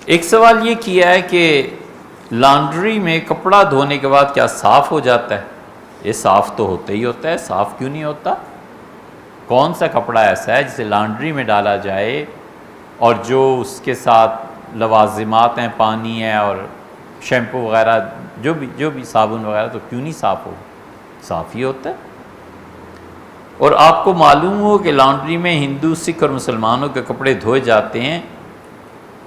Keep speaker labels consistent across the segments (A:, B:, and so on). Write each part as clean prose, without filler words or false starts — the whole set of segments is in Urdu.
A: ایک سوال یہ کیا ہے کہ لانڈری میں کپڑا دھونے کے بعد کیا صاف ہو جاتا ہے؟ یہ صاف تو ہوتا ہی ہوتا ہے، صاف کیوں نہیں ہوتا؟ کون سا کپڑا ایسا ہے جسے لانڈری میں ڈالا جائے اور جو اس کے ساتھ لوازمات ہیں، پانی ہے اور شیمپو وغیرہ، جو بھی صابن وغیرہ، تو کیوں نہیں صاف ہو؟ صاف ہی ہوتا ہے۔ اور آپ کو معلوم ہو کہ لانڈری میں ہندو، سکھ اور مسلمانوں کے کپڑے دھوئے جاتے ہیں،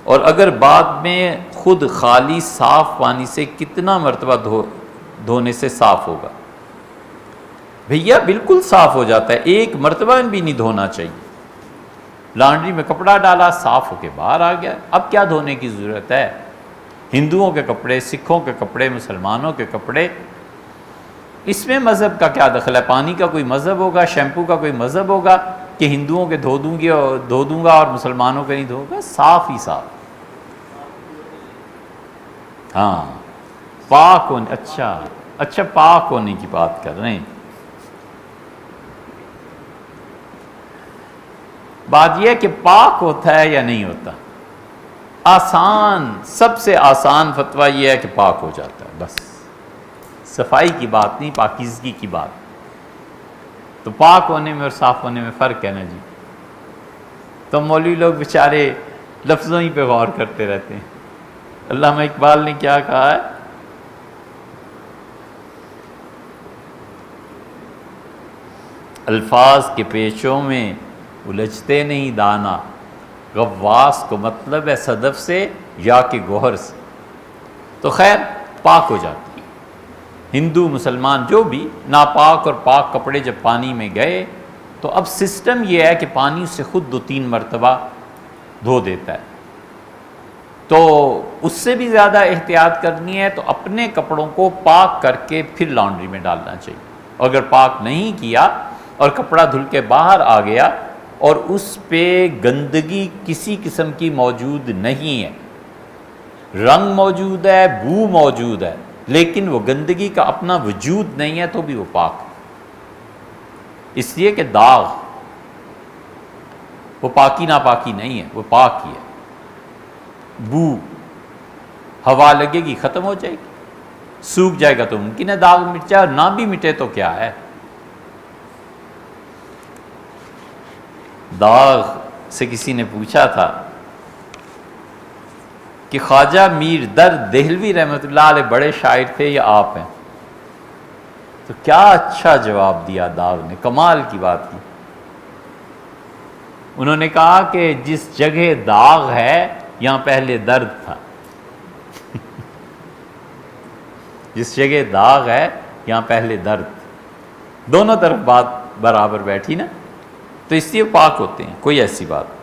A: اور اگر بعد میں خود خالی صاف پانی سے کتنا مرتبہ دھونے سے صاف ہوگا؟ بھیا بالکل صاف ہو جاتا ہے، ایک مرتبہ بھی نہیں دھونا چاہیے۔ لانڈری میں کپڑا ڈالا، صاف ہو کے باہر آ گیا، اب کیا دھونے کی ضرورت ہے؟ ہندوؤں کے کپڑے، سکھوں کے کپڑے، مسلمانوں کے کپڑے، اس میں مذہب کا کیا دخل ہے؟ پانی کا کوئی مذہب ہوگا، شیمپو کا کوئی مذہب ہوگا کہ ہندوؤں کے دھو دوں گا اور مسلمانوں کے نہیں دھو گا؟ صاف ہی صاف۔ ہاں، پاک ہونے، اچھا پاک ہونے کی بات کر رہے ہیں۔ بات یہ ہے کہ پاک ہوتا ہے یا نہیں ہوتا؟ آسان، سب سے آسان فتویٰ یہ ہے کہ پاک ہو جاتا ہے، بس صفائی کی بات نہیں، پاکیزگی کی بات۔ تو پاک ہونے میں اور صاف ہونے میں فرق ہے نا جی۔ تو مولوی لوگ بیچارے لفظوں ہی پہ غور کرتے رہتے ہیں۔ علامہ اقبال نے کیا کہا ہے؟ الفاظ کے پیچوں میں الجھتے نہیں دانا، غواص کو مطلب ہے صدف سے یا کہ گوہر سے۔ تو خیر پاک ہو جاتی ہے۔ ہندو، مسلمان، جو بھی ناپاک اور پاک کپڑے جب پانی میں گئے تو اب سسٹم یہ ہے کہ پانی سے خود 2-3 مرتبہ دھو دیتا ہے۔ تو اس سے بھی زیادہ احتیاط کرنی ہے تو اپنے کپڑوں کو پاک کر کے پھر لانڈری میں ڈالنا چاہیے۔ اگر پاک نہیں کیا اور کپڑا دھل کے باہر آ گیا اور اس پہ گندگی کسی قسم کی موجود نہیں ہے، رنگ موجود ہے، بو موجود ہے، لیکن وہ گندگی کا اپنا وجود نہیں ہے، تو بھی وہ پاک ہے۔ اس لیے کہ داغ وہ پاکی ناپاکی نہیں ہے، وہ پاک ہی ہے۔ بو ہوا لگے گی ختم ہو جائے گی، سوکھ جائے گا تو ممکن ہے داغ مٹ جائے، اور نہ بھی مٹے تو کیا ہے۔ داغ سے کسی نے پوچھا تھا کہ خواجہ میر درد دہلوی رحمۃ اللہ علیہ بڑے شاعر تھے یا آپ ہیں؟ تو کیا اچھا جواب دیا داغ نے، کمال کی بات کی۔ انہوں نے کہا کہ جس جگہ داغ ہے یہاں پہلے درد تھا۔ جس جگہ داغ ہے یہاں پہلے درد تھا۔ دونوں طرف بات برابر بیٹھی نا، تو اس لیے پاک ہوتے ہیں، کوئی ایسی بات نہیں۔